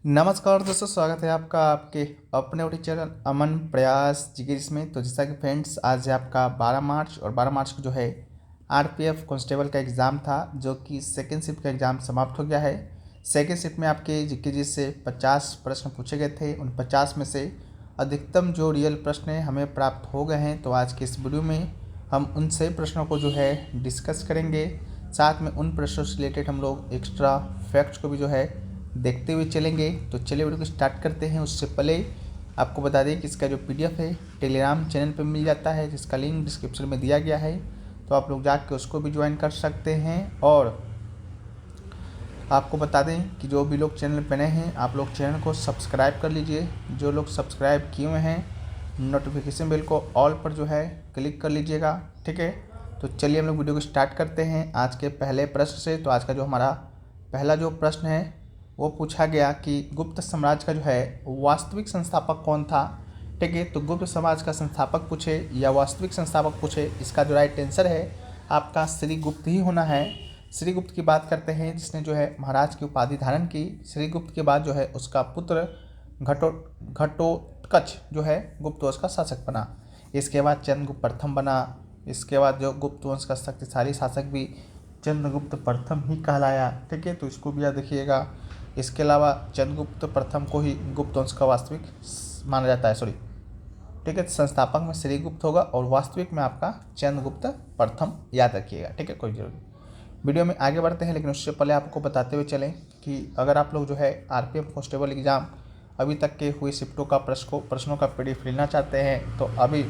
नमस्कार दोस्तों, स्वागत है आपका आपके अपने यूट्यूब चैनल अमन प्रयास जिगिस में। तो जैसा कि फ्रेंड्स, आज है आपका 12 मार्च और 12 मार्च को जो है आरपीएफ कांस्टेबल का एग्ज़ाम था, जो कि सेकेंड शिफ्ट का एग्ज़ाम समाप्त हो गया है। सेकेंड शिफ्ट में आपके जीके से 50 प्रश्न पूछे गए थे। उन 50 में से अधिकतम जो रियल प्रश्न है हमें प्राप्त हो गए हैं। तो आज के इस वीडियो में हम उन सभी प्रश्नों को जो है डिस्कस करेंगे। साथ में उन प्रश्नों से रिलेटेड हम लोग एक्स्ट्रा फैक्ट्स को भी जो है देखते हुए चलेंगे। तो चलिए वीडियो को स्टार्ट करते हैं। उससे पहले आपको बता दें कि इसका जो पीडीएफ है टेलीग्राम चैनल पर मिल जाता है, जिसका लिंक डिस्क्रिप्शन में दिया गया है। तो आप लोग जाके उसको भी ज्वाइन कर सकते हैं। और आपको बता दें कि जो भी लोग चैनल पर नए हैं, आप लोग चैनल को सब्सक्राइब कर लीजिए। जो लोग सब्सक्राइब किए हुए हैं, नोटिफिकेशन बेल को ऑल पर जो है क्लिक कर लीजिएगा, ठीक है। तो चलिए हम लोग वीडियो को स्टार्ट करते हैं आज के पहले प्रश्न से। तो आज का जो हमारा पहला जो प्रश्न है वो पूछा गया कि गुप्त साम्राज्य का जो है वास्तविक संस्थापक कौन था, ठीक है। तो गुप्त साम्राज्य का संस्थापक पूछे या वास्तविक संस्थापक पूछे, इसका जो राइट आंसर है आपका श्रीगुप्त ही होना है। श्रीगुप्त की बात करते हैं, जिसने जो है महाराज की उपाधि धारण की। श्रीगुप्त के बाद जो है उसका पुत्र घटोत्कच जो है गुप्त वंश का शासक बना। इसके बाद चंद्रगुप्त प्रथम बना। इसके बाद जो गुप्त वंश का शक्तिशाली शासक भी चंद्रगुप्त प्रथम ही कहलाया, ठीक है। तो इसको भी याद रखिएगा। इसके अलावा चंद्रगुप्त प्रथम को ही गुप्त वंश का वास्तविक माना जाता है, सॉरी, ठीक है। संस्थापक में श्रीगुप्त होगा और वास्तविक में आपका चंद्रगुप्त प्रथम, याद रखिएगा, ठीक है। कोई जरूरी वीडियो में आगे बढ़ते हैं, लेकिन उससे पहले आपको बताते हुए चलें कि अगर आप लोग जो है आरपीएफ कांस्टेबल एग्ज़ाम अभी तक के हुए शिफ्टों का प्रश्नों का पीडीएफ लेना चाहते हैं, तो अभी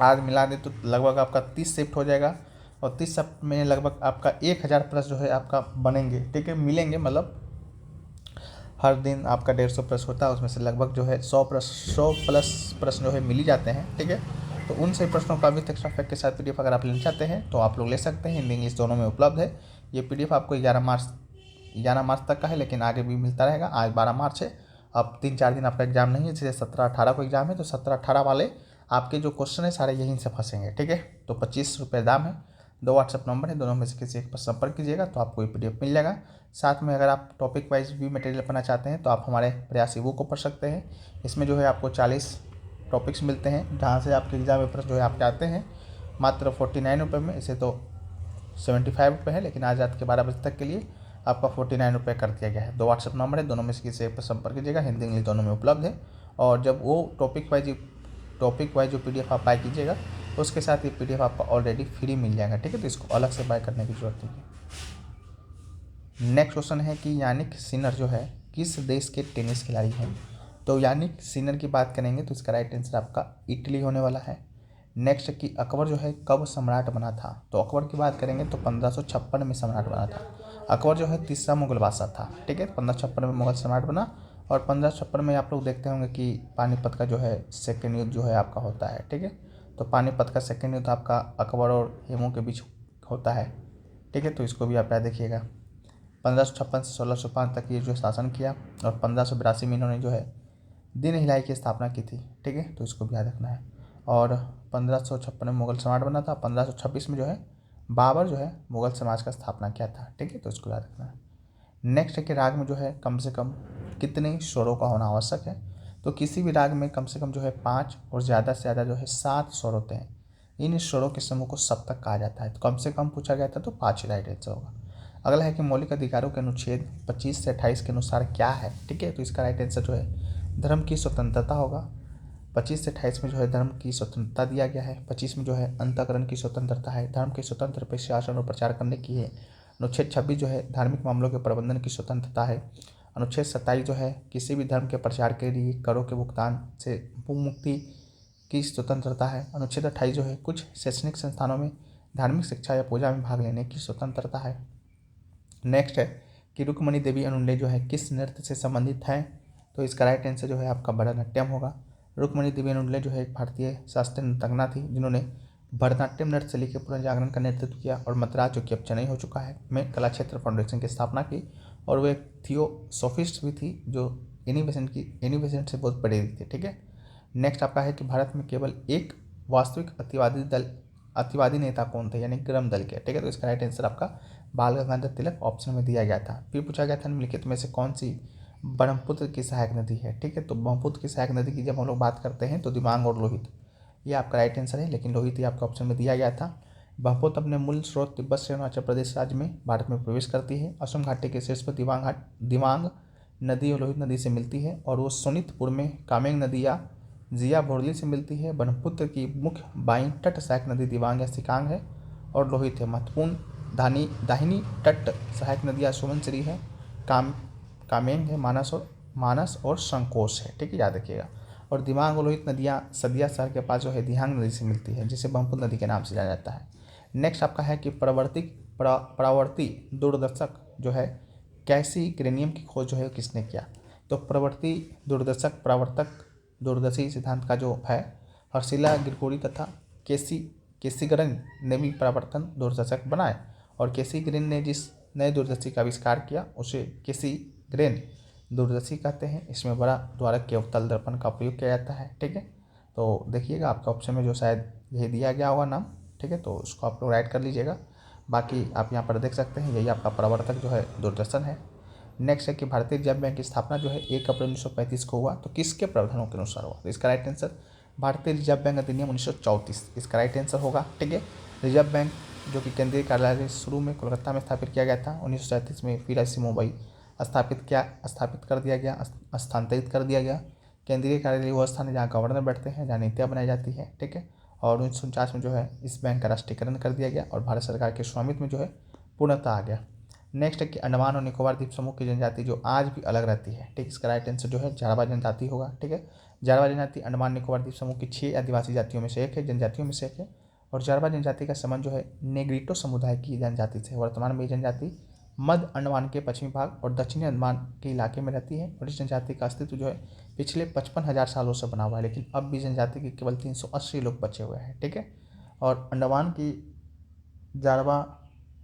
आज मिला दें तो लगभग आपका 30 शिफ्ट हो जाएगा। और 30 शिफ्ट में लगभग आपका 1000 प्रश्न जो है आपका बनेंगे, ठीक है, मिलेंगे। मतलब हर दिन आपका 150 प्रश्न होता है, उसमें से लगभग जो है 100 प्लस प्रश्न जो है मिल ही जाते हैं, ठीक है। तो उन सभी प्रश्नों का विथ एक्स्ट्रा फैक्ट के साथ पीडीएफ अगर आप लेना चाहते हैं तो आप लोग ले सकते हैं। हिंदी इंग्लिश दोनों में उपलब्ध है। ये पीडीएफ आपको 11 मार्च तक का है, लेकिन आगे भी मिलता रहेगा। आज 12 मार्च है, अब 3-4 दिन आपका एग्जाम नहीं है। जैसे 17-18 को एग्जाम है, तो 17-18 वाले आपके जो क्वेश्चन है सारे यहीं से फंसेंगे, ठीक है। तो 25 रुपये दाम है। 2 व्हाट्सएप नंबर है, दोनों में से किसी एक पर संपर्क कीजिएगा तो आपको ये पीडीएफ मिल जाएगा। साथ में अगर आप टॉपिक वाइज भी मटेरियल पढ़ना चाहते हैं तो आप हमारे प्रयास ईबुक को पढ़ सकते हैं। इसमें जो है आपको 40 टॉपिक्स मिलते हैं, जहाँ से आपके एग्जाम पेपर जो है आपके आते हैं मात्र 49 रुपये में। इसे तो 75 रुपये है, लेकिन आज रात के 12 बजे तक के लिए आपका 49 रुपये कर दिया गया है। 2 व्हाट्सएप नंबर है, दोनों में से किसी एक पर संपर्क कीजिएगा। हिंदी इंग्लिश दोनों में उपलब्ध है। और जब वो टॉपिक वाइज जो पीडीएफ आप बाय कीजिएगा, उसके साथ ये पीडीएफ आपको ऑलरेडी फ्री मिल जाएगा, ठीक है। तो इसको अलग से बाय करने की जरूरत नहीं है। नेक्स्ट क्वेश्चन है कि यानिक सिनर जो है किस देश के टेनिस खिलाड़ी हैं। तो यानिक सिनर की बात करेंगे तो इसका राइट आंसर आपका इटली होने वाला है। नेक्स्ट कि अकबर जो है कब सम्राट बना था। तो अकबर की बात करेंगे तो 1556 में सम्राट बना था। अकबर जो है तीसरा मुगल बादशाह था, ठीक है। 1556 में मुगल सम्राट बना। और 1556 में आप लोग देखते होंगे कि पानीपत का जो है सेकेंड युद्ध जो है आपका होता है, ठीक है। तो पानीपत का सेकेंड युद्ध आपका अकबर और हेमू के बीच होता है, ठीक है। तो इसको भी आप याद रखिएगा। 1556 से 1605 तक ये जो शासन किया, और 1582 में इन्होंने जो है दीन हिलाई की स्थापना की थी, ठीक है। तो इसको भी याद रखना है। और 1556 में मुगल सम्राट बना था। 1526 में जो है बाबर जो है मुगल समाज का स्थापना किया था, ठीक है। तो इसको याद रखना है। नेक्स्ट है कि राग में जो है कम से कम कितने स्वरों का होना आवश्यक है। तो किसी भी राग में कम से कम जो है 5 और ज़्यादा से ज़्यादा जो है 7 स्वर होते हैं। इन स्वरों के समूह को सप्तक कहा जाता है। तो कम से कम पूछा गया था, तो 5 राइट आंसर होगा। अगला है कि मौलिक अधिकारों के अनुच्छेद 25 से 28 के अनुसार क्या है, ठीक है। तो इसका राइट आंसर जो है धर्म की स्वतंत्रता होगा। 25 से 28 में जो है धर्म की स्वतंत्रता दिया गया है। 25 में जो है अंतःकरण की स्वतंत्रता है, धर्म के स्वतंत्र पे शासन और प्रचार करने की है। अनुच्छेद 26 जो है धार्मिक मामलों के प्रबंधन की स्वतंत्रता है। अनुच्छेद 27 जो है किसी भी धर्म के प्रचार के लिए करों के भुगतान से मुक्ति की स्वतंत्रता है। अनुच्छेद 28 जो है कुछ शैक्षणिक संस्थानों में धार्मिक शिक्षा या पूजा में भाग लेने की स्वतंत्रता है। नेक्स्ट है कि रुक्मणी देवी अनुले जो है किस नृत्य से संबंधित हैं। तो इसका राइट आंसर जो है आपका भरतनाट्यम होगा। रुक्मणी देवी अनुले जो है एक भारतीय शास्त्रीय नर्तकना थी, जिन्होंने भरतनाट्यम नृत्य से लेकर पुनर्जागरण का नेतृत्व किया। और मद्रास जो कि अब चेन्नई हो चुका है में कला क्षेत्र फाउंडेशन की स्थापना की। और वो एक थियोसोफिस्ट भी थी, जो इनिवेशन से बहुत प्रेरित थे, ठीक है। नेक्स्ट आपका है कि भारत में केवल एक वास्तविक अतिवादी नेता कौन थे, यानी ग्रम दल के, ठीक है। तो इसका राइट आंसर आपका बाल गंगाधर तिलक ऑप्शन में दिया गया था। फिर पूछा गया था निम्नलिखित में से कौन सी ब्रह्मपुत्र की सहायक नदी है। ठीक है, तो ब्रह्मपुत्र की सहायक नदी की जब हम लोग बात करते हैं तो दिबांग और लोहित, ये आपका राइट आंसर है, लेकिन लोहित ही आपका ऑप्शन में दिया गया था। ब्रह्मपुत्र अपने मूल स्रोत तिब्बत से अरुणाचल प्रदेश राज्य में भारत में प्रवेश करती है। असम घाटी के शीर्ष पर दिबांग नदी और लोहित नदी से मिलती है, और वो सोनितपुर में कामेंग नदी या जिया भोरली से मिलती है। ब्रह्मपुत्र की मुख्य बाईं तट सहायक नदी दिबांग या सिकांग है, और लोहित है। महत्वपूर्ण दाहिनी तट सहायक नदियाँ सुबनसिरी है, कामेंग है, मानस और संकोच है। ठीक है, याद रखिएगा। और दिबांग और लोहित नदियाँ सदिया शहर के पास जो है दिहांग नदी से मिलती है, जिसे ब्रह्मपुत्र नदी के नाम से जाना जाता है। नेक्स्ट आपका है कि प्रवर्ती दूरदर्शक जो है कैसी ग्रेनियम की खोज जो है किसने किया। तो प्रवर्ती परावर्तक दूरदर्शी सिद्धांत का जो है हर्षिला ग्रिगोरी तथा केसीग्रेन ने भी परावर्तन दूरदर्शक बनाए, और केसीग्रेन ने जिस नए दूरदर्शी का आविष्कार किया उसे केसीग्रेन दूरदर्शी कहते हैं। इसमें बड़ा द्वारक के अवतल दर्पण का प्रयोग किया जाता है। ठीक है, तो देखिएगा आपका ऑप्शन में जो शायद यही दिया गया होगा नाम। ठीक है, तो उसको आप लोग राइट कर लीजिएगा। बाकी आप यहाँ पर देख सकते हैं, यही आपका परावर्तक जो है दूरदर्शन है। नेक्स्ट है कि भारतीय रिजर्व बैंक की स्थापना जो है 1 अप्रैल 1935 को हुआ, तो किसके प्रावधानों के अनुसार हुआ। तो इसका राइट आंसर भारतीय रिजर्व बैंक अधिनियम 1934 इसका राइट आंसर होगा। ठीक है, रिजर्व बैंक जो कि केंद्रीय कार्यालय शुरू में कोलकाता में स्थापित किया गया था, 1937 में फिर ऐसी मुंबई स्थापित कर दिया गया, स्थानांतरित कर दिया गया। केंद्रीय कार्यालय वो स्थान है जहाँ गवर्नर बैठते हैं, जहाँ नीतियाँ बनाई जाती है। ठीक है, और 1949 में जो है इस बैंक का राष्ट्रीयकरण कर दिया गया और भारत सरकार के स्वामित्व में जो है पूर्णता आ गया। नेक्स्ट है कि अंडमान और निकोबार द्वीप समूह की जनजाति जो आज भी अलग रहती है। ठीक, इसका राइट आंसर जो है जारवा जनजाति होगा। ठीक है, जारवा जनजाति अंडमान निकोबार द्वीप समूह की 6 आदिवासी जातियों में से एक है, जनजातियों में से एक है। और जारवा जनजाति का संबंध जो है नेग्रिटो समुदाय की जनजाति से। वर्तमान में ये जनजाति मध्य अंडमान के पश्चिमी भाग और दक्षिणी अंडमान के इलाके में रहती है, और इस जनजाति का अस्तित्व जो है पिछले 55,000 सालों से बना हुआ है, लेकिन अब भी जनजाति के केवल 380 लोग बचे हुए हैं। ठीक है, और अंडमान की जारवा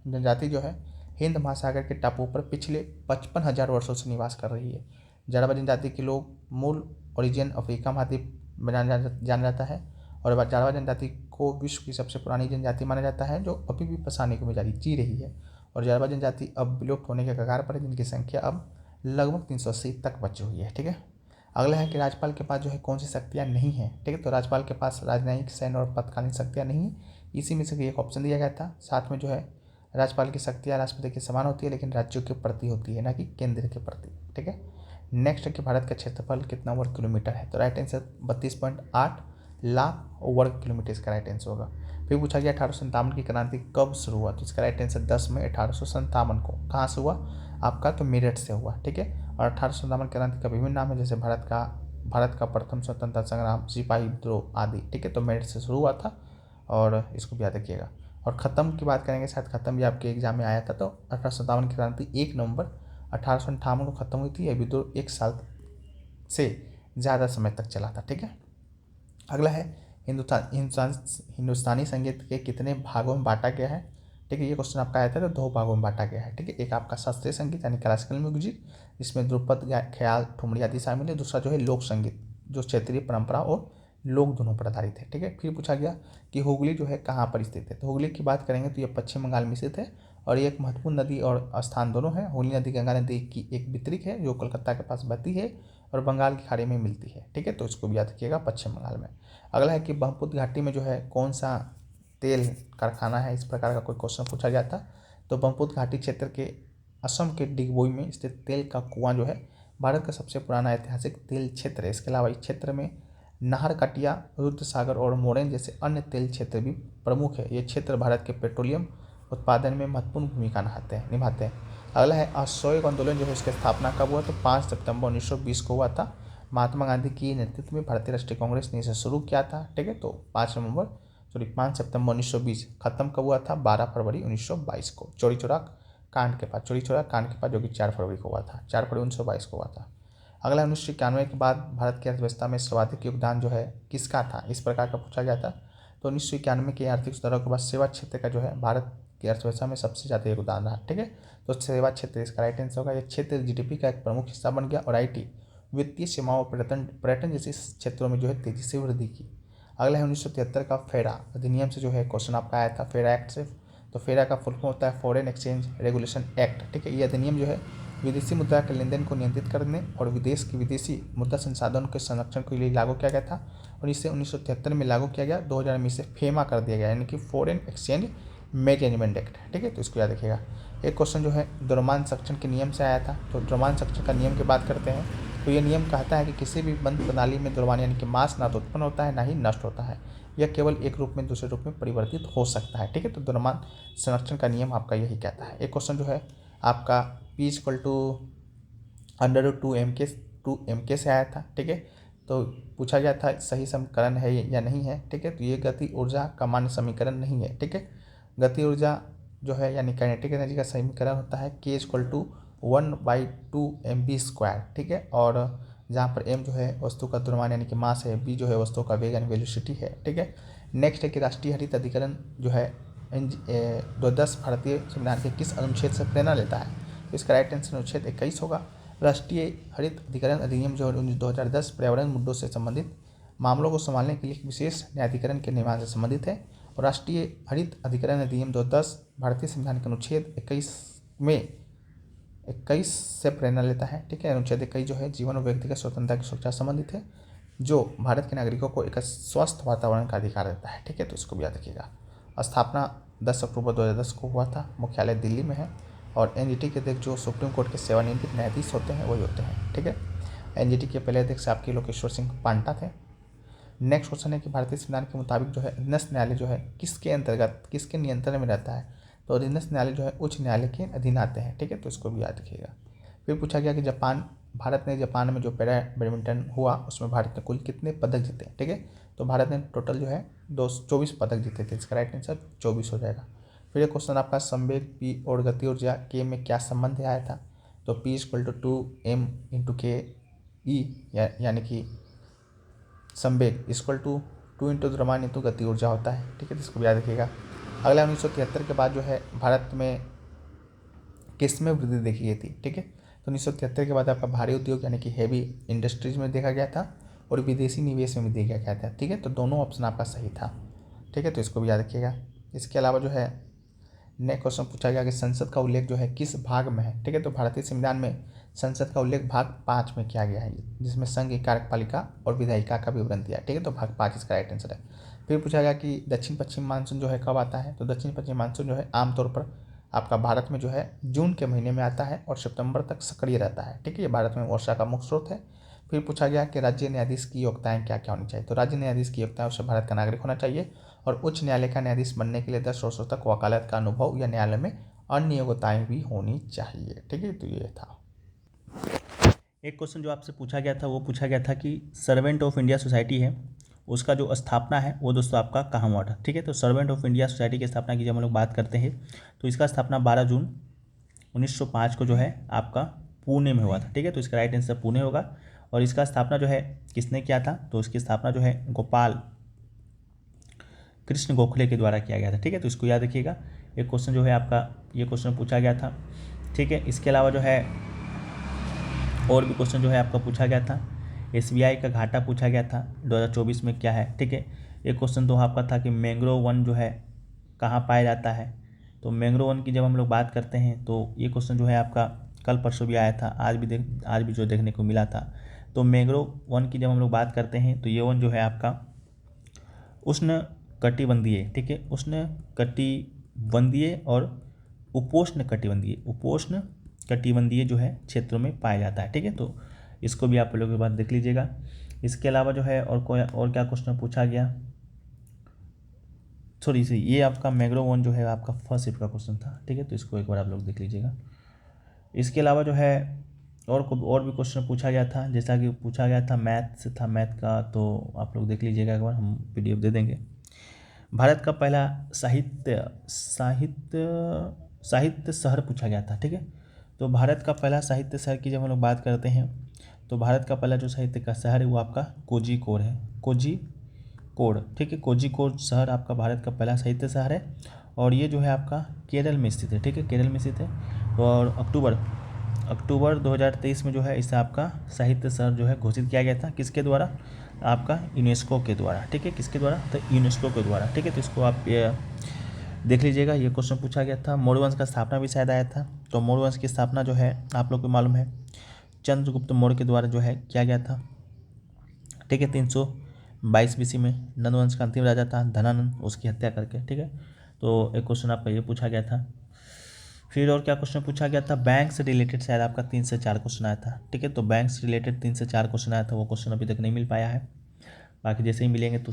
जनजाति जो है हिंद महासागर के टापुओं पर पिछले 55,000 वर्षों से निवास कर रही है। जारवा जनजाति के लोग मूल ओरिजिन अफ्रीका महाद्वीप में जाना जाता है, और जारवा जनजाति को विश्व की सबसे पुरानी जनजाति माना जाता है, जो अभी भी पसाने को में जी रही है। और जारवा जनजाति अब विलुप्त होने के कगार पर है, जिनकी संख्या अब लगभग 380 तक बची हुई है। ठीक है, अगला है कि राज्यपाल के पास जो है कौन सी शक्तियाँ नहीं हैं। ठीक है, तो राज्यपाल के पास राजनयिक, सैन्य और पदकालीन शक्तियाँ नहीं हैं। इसी में से एक ऑप्शन दिया गया था। साथ में जो है राज्यपाल की शक्तियाँ राष्ट्रपति के समान होती है, लेकिन राज्यों के प्रति होती है, ना कि केंद्र के प्रति। ठीक है, नेक्स्ट है कि भारत का क्षेत्रफल कितना वर्ग किलोमीटर है। तो राइट आंसर 32.8 लाख वर्ग किलोमीटर इसका राइट आंसर होगा। फिर पूछा गया 1857 की क्रांति कब शुरू हुआ। तो इसका राइट आंसर 10 मई 1857 को कहाँ से हुआ आपका, तो मेरठ से हुआ। ठीक है, और 1857 क्रांति का विभिन्न नाम है, जैसे भारत का प्रथम स्वतंत्रता संग्राम, सिपाही विद्रोह आदि। ठीक है, तो मेरठ से शुरू हुआ था, और इसको भी याद रखिएगा। और ख़त्म की बात करेंगे, शायद ख़त्म भी आपके एग्जाम में आया था। तो 1857 की क्रांति 1 नवंबर 1858 को ख़त्म हुई थी। यह विद्रोह 1 साल से ज़्यादा समय तक चला था। ठीक है, अगला है हिंदुस्तानी संगीत के कितने भागों में बांटा गया है। ठीक है, ये क्वेश्चन आपका आया था, तो 2 भागों में बांटा गया है। ठीक है, एक आपका शास्त्रीय संगीत यानी क्लासिकल म्यूजिक, जिसमें ध्रुपद, ख्याल, ठुमरी आदि शामिल है। दूसरा जो है लोक संगीत, जो क्षेत्रीय परंपरा और लोक दोनों पर आधारित है। ठीक है, फिर पूछा गया कि हुगली जो है कहाँ पर स्थित है। तो हुगली की बात करेंगे तो ये पश्चिम बंगाल में स्थित है, और ये एक महत्वपूर्ण नदी और स्थान दोनों है। हुगली नदी गंगा नदी की एक वितरिक है, जो कोलकाता के पास बहती है और बंगाल की खाड़ी में मिलती है। ठीक है, तो इसको भी याद रखिएगा, पश्चिम बंगाल में। अगला है कि ब्रह्मपुत्र घाटी में जो है कौन सा तेल कारखाना है, इस प्रकार का कोई क्वेश्चन पूछा गया था। तो ब्रह्मपुत्र घाटी क्षेत्र के असम के डिगबोई में स्थित तेल का कुआं जो है भारत का सबसे पुराना ऐतिहासिक तेल क्षेत्र है। इसके अलावा इस क्षेत्र में नाहरकटिया, रुद्रसागर और मोरेन जैसे अन्य तेल क्षेत्र भी प्रमुख है। ये क्षेत्र भारत के पेट्रोलियम उत्पादन में महत्वपूर्ण भूमिका निभाते हैं। अगला है असहयोग आंदोलन जो है इसकी स्थापना कब हुआ। तो 5 सितंबर 1920 को हुआ था। महात्मा गांधी की नेतृत्व में भारतीय राष्ट्रीय कांग्रेस ने इसे शुरू किया था। ठीक है, तो 5 सितंबर 1920। खत्म कब हुआ था, 12 फरवरी 1922 को, चौरी चौरा कांड के बाद, जो कि 4 फरवरी को हुआ था, 4 फरवरी 1922 को हुआ था। अगला 1991 के बाद भारत की अर्थव्यवस्था में सर्वाधिक योगदान जो है किसका था, इस प्रकार का पूछा गया था। तो 1991 के आर्थिक सुधारों के बाद सेवा क्षेत्र का जो है भारत की अर्थव्यवस्था में सबसे ज़्यादा योगदान रहा। ठीक है, तो सेवा क्षेत्र इसका राइट आंसर होगा। यह क्षेत्र जीडीपी का एक प्रमुख हिस्सा बन गया, और आईटी, वित्तीय सेवाओं, पर्यटन जैसे क्षेत्रों में जो है तेजी से वृद्धि की। अगला है 1973 का फेरा अधिनियम से जो है क्वेश्चन आपका आया था, फेरा एक्ट से। तो फेरा का फुल फॉर्म होता है फॉरेन एक्सचेंज रेगुलेशन एक्ट। ठीक है, ये अधिनियम जो है विदेशी मुद्रा के लेन देन को नियंत्रित करने और विदेश की विदेशी मुद्रा संसाधनों के संरक्षण के लिए लागू किया गया था और इसे 1973 में लागू किया गया। 2000 में इसे फेमा कर दिया गया, यानी कि फॉरेन एक्सचेंज मैनेजमेंट एक्ट। ठीक है, तो इसको याद रखिएगा। एक क्वेश्चन जो है द्रव्यमान संरक्षण के नियम से आया था, तो द्रव्यमान संरक्षण का नियम की बात करते हैं तो ये नियम कहता है कि किसी भी बंद प्रणाली में द्रव्यमान यानी कि मास ना तो उत्पन्न होता है ना ही नष्ट होता है, यह केवल एक रूप में दूसरे रूप में परिवर्तित हो सकता है। ठीक है, तो द्रव्यमान संरक्षण का नियम आपका यही कहता है। एक क्वेश्चन जो है आपका P = √2mk से आया था। ठीक है, तो पूछा गया था सही समीकरण है या नहीं है। ठीक है, तो ये गति ऊर्जा का मान्य समीकरण नहीं है। ठीक है, गति ऊर्जा जो है यानी काइनेटिक एनर्जी का समीकरण होता है K = 1/2mv²। ठीक है, और जहाँ पर m जो है वस्तु का द्रव्यमान यानी कि मास है, b जो है वस्तु का वेग यानी वेलोसिटी है। ठीक है, नेक्स्ट है कि राष्ट्रीय हरित अधिकरण जो है 2010 भारतीय संविधान के किस अनुच्छेद से प्रेरणा लेता है। तो इसका राइट आंसर अनुच्छेद 21 होगा। राष्ट्रीय हरित अधिकरण अधिनियम जो है 2010 पर्यावरण मुद्दों से संबंधित मामलों को संभालने के लिए विशेष न्यायाधिकरण के निर्माण से संबंधित है। और राष्ट्रीय हरित अधिकरण अधिनियम 2010 भारतीय संविधान के अनुच्छेद 21 से प्रेरणा लेता है। ठीक है, अनुच्छेद 21 जो है जीवन और व्यक्तिगत स्वतंत्रता की सुरक्षा संबंधित है, जो भारत के नागरिकों को एक स्वस्थ वातावरण का अधिकार देता है। ठीक है, तो इसको भी याद रखिएगा। स्थापना 10 अक्टूबर 2010 को हुआ था, मुख्यालय दिल्ली में है। और एनजीटी के अध्यक्ष जो सुप्रीम कोर्ट के सेवानिवृत्त न्यायाधीश होते हैं वही होते हैं। ठीक है, एनजीटी के पहले अध्यक्ष आपके लोकेश्वर सिंह पांटा थे। नेक्स्ट क्वेश्चन है कि भारतीय संविधान के मुताबिक जो है अधीनस्थ न्यायालय जो है किसके अंतर्गत किसके नियंत्रण में रहता है। तो अधीनस्थ न्यायालय जो है उच्च न्यायालय के अधीन आते हैं। ठीक है, तो इसको भी याद रखिएगा। फिर पूछा गया कि भारत ने जापान में जो पैरा बैडमिंटन हुआ उसमें भारत ने कुल कितने पदक जीते। ठीक है, तो भारत ने टोटल जो है 24 पदक जीते थे। इसका राइट आंसर 24 हो जाएगा। फिर एक क्वेश्चन आपका संवेग P और गति ऊर्जा K में क्या संबंध आया था। तो P = 2m × Ke, यानी कि संवेग = 2 × द्रव्यमान × गति ऊर्जा होता है। ठीक है, तो इसको याद रखिएगा। अगला 1973 के बाद जो है भारत में किस में वृद्धि देखी गई थी। ठीक है, तो 1973 के बाद आपका भारी उद्योग यानी कि हेवी इंडस्ट्रीज में देखा गया था और विदेशी निवेश में भी देखा गया था। ठीक है, तो दोनों ऑप्शन आपका सही था। ठीक है, तो इसको भी याद रखिएगा। इसके अलावा जो है नेक्स्ट क्वेश्चन पूछा गया कि संसद का उल्लेख जो है किस भाग में है। ठीक है, तो भारतीय संविधान में संसद का उल्लेख भाग 5 में किया गया है, जिसमें संघ की कार्यपालिका और विधायिका का विवरण दिया। ठीक है, तो भाग 5 इसका राइट आंसर है। फिर पूछा गया कि दक्षिण पश्चिम मानसून जो है कब आता है। तो दक्षिण पश्चिम मानसून जो है आमतौर पर आपका भारत में जो है जून के महीने में आता है और सितंबर तक सक्रिय रहता है। ठीक है, ये भारत में वर्षा का मुख्य स्रोत है। फिर पूछा गया कि राज्य न्यायाधीश की योग्यताएं क्या क्या होनी चाहिए। तो राज्य न्यायाधीश की योग्यता उसे भारत का नागरिक होना चाहिए और उच्च न्यायालय का न्यायाधीश बनने के लिए 10 वर्षों तक वकालत का अनुभव या न्यायालय में अन्य योग्यताएं भी होनी चाहिए। ठीक है, तो ये था। एक क्वेश्चन जो आपसे पूछा गया था वो पूछा गया था कि सर्वेंट ऑफ इंडिया सोसाइटी है उसका जो स्थापना है वो दोस्तों आपका कहाँ हुआ था। ठीक है, तो सर्वेंट ऑफ इंडिया सोसाइटी की स्थापना की जब हम लोग बात करते हैं तो इसका स्थापना 12 जून 1905 को जो है आपका पुणे में हुआ था। ठीक है, तो इसका राइट आंसर पुणे होगा। और इसका स्थापना जो है किसने किया था। तो इसकी स्थापना जो है गोपाल कृष्ण गोखले के द्वारा किया गया था। ठीक है, तो इसको याद रखिएगा। एक क्वेश्चन जो है आपका ये क्वेश्चन पूछा गया था। ठीक है, इसके अलावा जो है और भी क्वेश्चन जो है आपका पूछा गया था। SBI का घाटा पूछा गया था 2024 में क्या है। ठीक है, एक क्वेश्चन तो आपका था कि मैंग्रोव वन जो है कहाँ पाया जाता है। तो मैंग्रोव वन की जब हम लोग बात करते हैं तो ये क्वेश्चन जो है आपका कल परसों भी आया था, आज भी जो देखने को मिला था। तो मैंग्रोव वन की जब हम लोग बात करते हैं तो ये वन जो है आपका उष्ण कटिबंधीय, ठीक है, उष्ण कटिबंधीय और उपोष्ण कटिबंधीय जो है क्षेत्रों में पाया जाता है। ठीक है, तो इसको भी आप लोगों के बाद देख लीजिएगा। इसके अलावा जो है और क्या क्वेश्चन पूछा गया, सॉरी ये आपका मैंग्रोव वन जो है आपका फर्स्ट शिफ्ट का क्वेश्चन था। ठीक है, तो इसको एक बार आप लोग देख लीजिएगा। इसके अलावा जो है और भी क्वेश्चन पूछा गया था, जैसा कि पूछा गया था मैथ से था, मैथ का तो आप लोग देख लीजिएगा एक बार, हम PDF दे देंगे। भारत का पहला साहित्य शहर पूछा गया था। ठीक है, तो भारत का पहला साहित्य शहर की जब हम लोग बात करते हैं तो भारत का पहला जो साहित्य का शहर है वो आपका कोझिकोड है, कोझिकोड। ठीक है, कोझिकोड शहर आपका भारत का पहला साहित्य शहर है और ये जो है आपका केरल में स्थित है। ठीक है, केरल में स्थित है। और अक्टूबर 2023 में जो है इसे आपका साहित्य शहर जो है घोषित किया गया था। किसके द्वारा, आपका यूनेस्को के द्वारा। ठीक है, किसके द्वारा, तो यूनेस्को के द्वारा। ठीक है, तो इसको आप देख लीजिएगा, ये क्वेश्चन पूछा गया था। मौर्य वंश का स्थापना भी शायद आया था। तो मौर्य वंश की स्थापना जो है आप लोग को मालूम है चंद्रगुप्त मौर्य के द्वारा जो है किया गया था। ठीक है, 322 BC में। नंद वंश का अंतिम राजा था धनानंद, उसकी हत्या करके। ठीक है, तो एक क्वेश्चन आपका ये पूछा गया था। फिर और क्या क्वेश्चन पूछा गया था, बैंक से रिलेटेड शायद आपका 3 से 4 क्वेश्चन आया था। ठीक है, तो बैंक से रिलेटेड 3 से 4 क्वेश्चन आया था, वो क्वेश्चन अभी तक नहीं मिल पाया है। बाकी जैसे ही मिलेंगे तो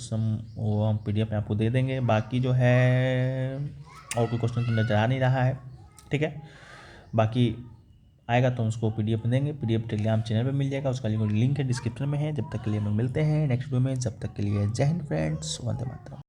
वो हम PDF में आपको दे देंगे। बाकी जो है और कोई क्वेश्चन तो नज़र आ नहीं रहा है। ठीक है, बाकी आएगा तो उसको PDF में देंगे। PDF टेलीग्राम चैनल पे मिल जाएगा, उसका लिंक है डिस्क्रिप्शन में है। जब तक के लिए हम लोग मिलते हैं नेक्स्ट वीडियो में, जब तक के लिए जय हिंद फ्रेंड्स, वंदे मातरम।